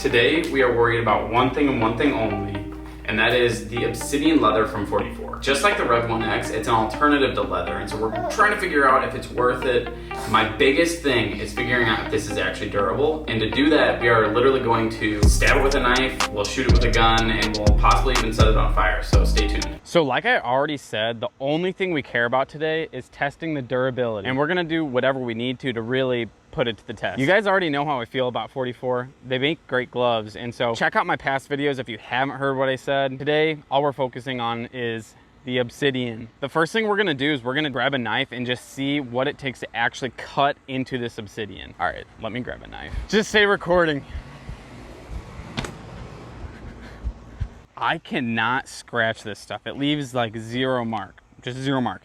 Today we are worried about one thing and one thing only, and that is the Obsidian leather from 44. Just like the Rev 1X, it's an alternative to leather, and so we're trying to figure out if it's worth it. My biggest thing is figuring out if this is actually durable, and to do that, we are literally going to stab it with a knife, we'll shoot it with a gun, and we'll possibly even set it on fire, so stay tuned. So like I already said, the only thing we care about today is testing the durability, and we're gonna do whatever we need to really put it to the test. You guys already know how I feel about 44. They make great gloves, and so check out my past videos if you haven't heard what I said. Today, all we're focusing on is the Obsidian. The first thing we're gonna do is we're gonna grab a knife and just see what it takes to actually cut into this Obsidian. All right, let me grab a knife. Just stay recording. I cannot scratch this stuff. It leaves like zero mark, just zero mark.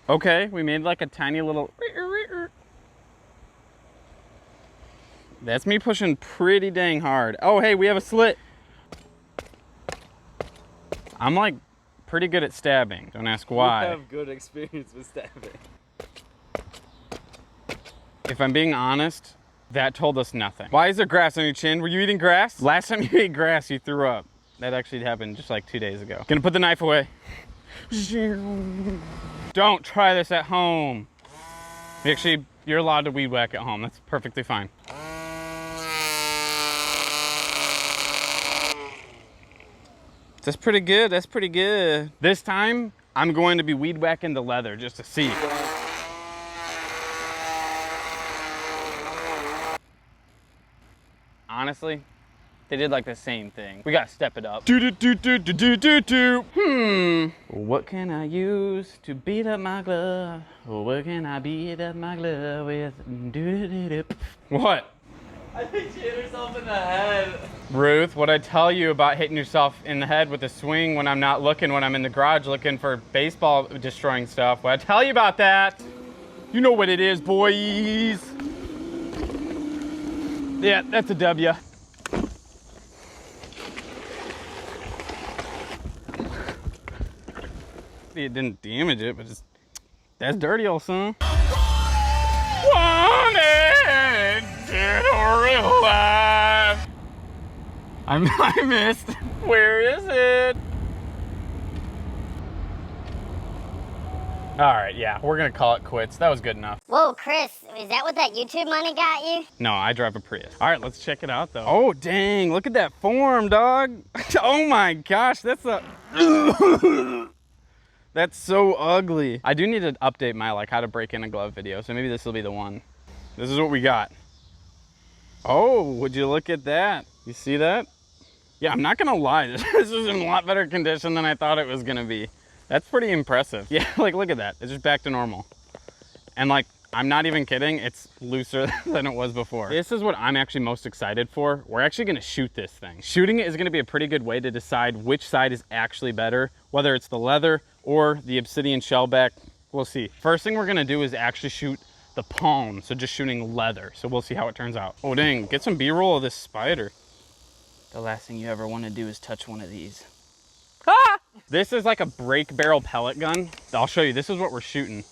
Okay, we made like a tiny little... That's me pushing pretty dang hard. Oh, hey, we have a slit. I'm like pretty good at stabbing. Don't ask why. You have good experience with stabbing. If I'm being honest, that told us nothing. Why is there grass on your chin? Were you eating grass? Last time you ate grass, you threw up. That actually happened just like 2 days ago. Gonna put the knife away. Don't try this at home. Actually, you're allowed to weed whack at home. That's perfectly fine. That's pretty good. That's pretty good. This time, I'm going to be weed whacking the leather just to see. Honestly, they did like the same thing. We gotta step it up. What can I use to beat up my glove? What can I beat up my glove with? What? I think she hit herself in the head. Ruth, what'd I tell you about hitting yourself in the head with a swing when I'm not looking, when I'm in the garage looking for baseball destroying stuff? What'd I tell you about that? You know what it is, boys. Yeah, that's a W. It didn't damage it, but just that's dirty, old son. Wanted dead or alive. I missed. Where is it? All right, yeah, we're gonna call it quits. That was good enough. Whoa, Chris, is that what that YouTube money got you? No, I drive a Prius. All right, let's check it out though. Oh, dang, look at that form, dog. Oh my gosh, that's a... That's so ugly. I do need to update my like how to break in a glove video, so maybe this will be the one. This is what we got. Oh, would you look at that? You see that? Yeah, I'm not gonna lie, this is in a lot better condition than I thought it was gonna be. That's pretty impressive. Yeah, like look at that, it's just back to normal. And like, I'm not even kidding, it's looser than it was before. This is what I'm actually most excited for. We're actually gonna shoot this thing. Shooting it is gonna be a pretty good way to decide which side is actually better, whether it's the leather or the Obsidian shellback, we'll see. First thing we're gonna do is actually shoot the palm, so just shooting leather. So we'll see how it turns out. Oh dang, get some B-roll of this spider. The last thing you ever wanna do is touch one of these. Ah! This is like a break barrel pellet gun. I'll show you, this is what we're shooting.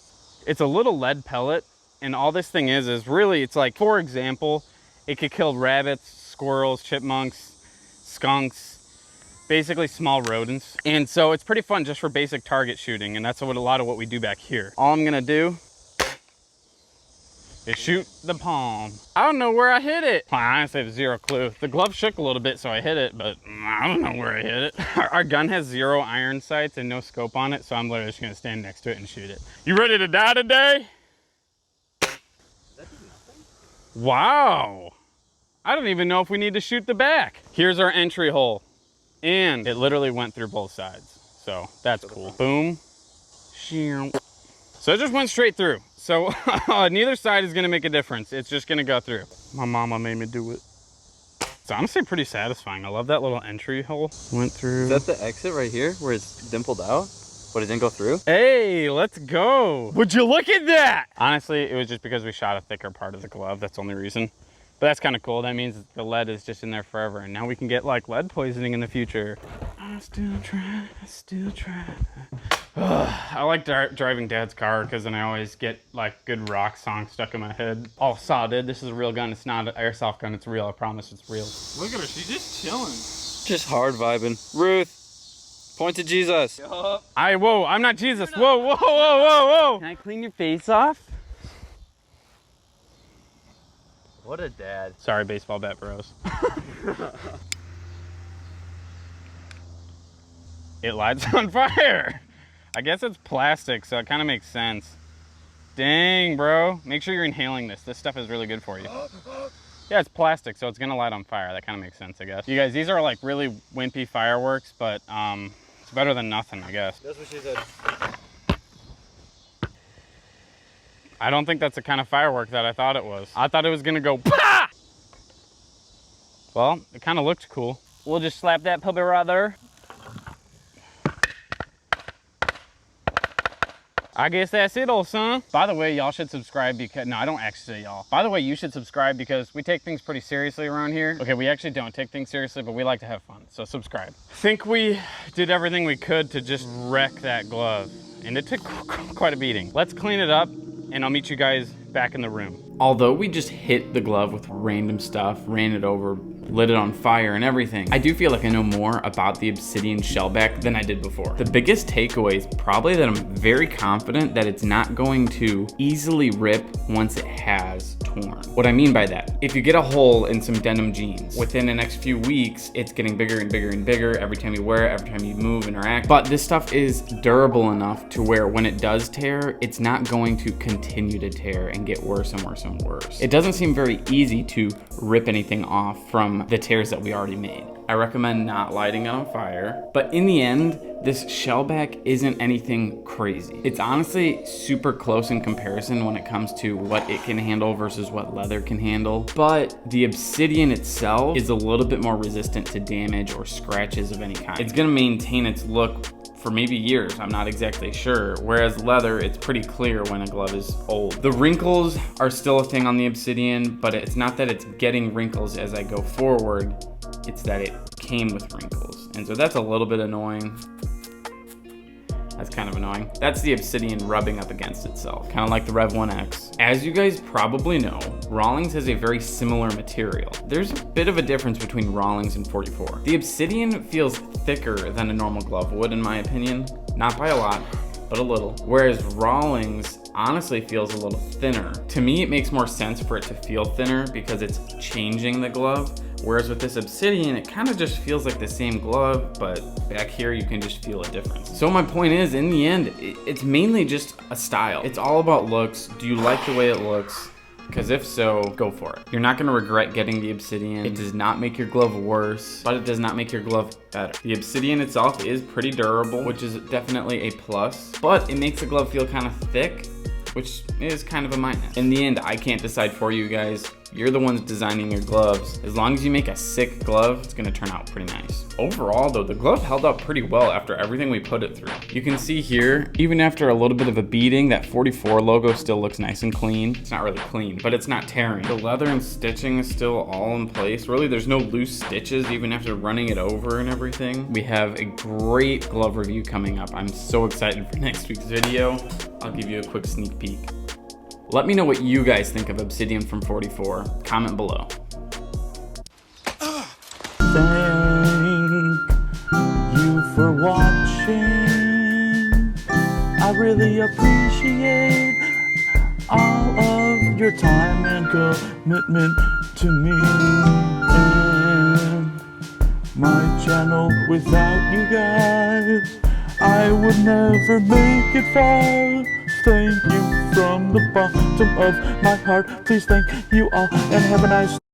It's a little lead pellet, and all this thing is really, it's like, for example, it could kill rabbits, squirrels, chipmunks, skunks, basically small rodents. And so it's pretty fun just for basic target shooting, and that's what a lot of what we do back here. All I'm gonna do is shoot the palm. I don't know where I hit it. I honestly have zero clue. The glove shook a little bit, so I hit it, but I don't know where I hit it. Our gun has 0 iron sights and no scope on it, so I'm literally just gonna stand next to it and shoot it. You ready to die today? Wow. I don't even know if we need to shoot the back. Here's our entry hole. And it literally went through both sides. So that's cool. Boom. So it just went straight through. So neither side is gonna make a difference. It's just gonna go through. My mama made me do it. It's honestly pretty satisfying. I love that little entry hole. Went through. Is that the exit right here where it's dimpled out? But it didn't go through? Hey, let's go. Would you look at that? Honestly, it was just because we shot a thicker part of the glove. That's the only reason. But that's kind of cool. That means the lead is just in there forever. And now we can get like lead poisoning in the future. I still try, I like driving Dad's car because then I always get like good rock songs stuck in my head. Oh, saw, dude, this is a real gun. It's not an airsoft gun. It's real. I promise it's real. Look at her. She's just chilling. Just hard vibing. Ruth, point to Jesus. Whoa, I'm not Jesus. Whoa, whoa, whoa, whoa, whoa. Can I clean your face off? What a dad. Sorry, baseball bat bros. It lights on fire. I guess it's plastic, so it kind of makes sense. Dang, bro. Make sure you're inhaling this. This stuff is really good for you. Yeah, it's plastic, so it's gonna light on fire. That kind of makes sense, I guess. You guys, these are like really wimpy fireworks, but it's better than nothing, I guess. That's what she said. I don't think that's the kind of firework that I thought it was. I thought it was gonna go PAH! Well, it kind of looked cool. We'll just slap that puppy right there. I guess that's it, old son. By the way, y'all should subscribe because, no, I don't actually say y'all. By the way, you should subscribe because we take things pretty seriously around here. Okay, we actually don't take things seriously, but we like to have fun, so subscribe. I think we did everything we could to just wreck that glove, and it took quite a beating. Let's clean it up, and I'll meet you guys back in the room. Although we just hit the glove with random stuff, ran it over, lit it on fire and everything, I do feel like I know more about the Obsidian shellback than I did before. The biggest takeaway is probably that I'm very confident that it's not going to easily rip once it has torn. What I mean by that, if you get a hole in some denim jeans, within the next few weeks, it's getting bigger and bigger and bigger every time you wear it, every time you move, interact. But this stuff is durable enough to where when it does tear, it's not going to continue to tear and get worse and worse and worse. It doesn't seem very easy to rip anything off from the tears that we already made. I recommend not lighting it on fire, but in the end, this shellback isn't anything crazy. It's honestly super close in comparison when it comes to what it can handle versus what leather can handle, but the Obsidian itself is a little bit more resistant to damage or scratches of any kind. It's gonna maintain its look for maybe years, I'm not exactly sure. Whereas leather, it's pretty clear when a glove is old. The wrinkles are still a thing on the Obsidian, but it's not that it's getting wrinkles as I go forward, it's that it came with wrinkles. And so that's a little bit annoying. That's kind of annoying. That's the Obsidian rubbing up against itself, kind of like the Rev 1X. As you guys probably know, Rawlings has a very similar material. There's a bit of a difference between Rawlings and 44. The Obsidian feels thicker than a normal glove would, in my opinion. Not by a lot, but a little. Whereas Rawlings honestly feels a little thinner. To me, it makes more sense for it to feel thinner because it's changing the glove. Whereas with this Obsidian, it kind of just feels like the same glove, but back here you can just feel a difference. So my point is, in the end, it's mainly just a style. It's all about looks. Do you like the way it looks? Because if so, go for it. You're not gonna regret getting the Obsidian. It does not make your glove worse, but it does not make your glove better. The Obsidian itself is pretty durable, which is definitely a plus, but it makes the glove feel kind of thick, which is kind of a minus. In the end, I can't decide for you guys. You're the ones designing your gloves. As long as you make a sick glove, it's gonna turn out pretty nice. Overall though, the glove held up pretty well after everything we put it through. You can see here, even after a little bit of a beating, that 44 logo still looks nice and clean. It's not really clean, but it's not tearing. The leather and stitching is still all in place. Really, there's no loose stitches even after running it over and everything. We have a great glove review coming up. I'm so excited for next week's video. I'll give you a quick sneak peek. Let me know what you guys think of Obsidian from 44. Comment below. Thank you for watching. I really appreciate all of your time and commitment to me and my channel. Without you guys, I would never make it far. Thank you from the bottom of my heart. Please thank you all and have a nice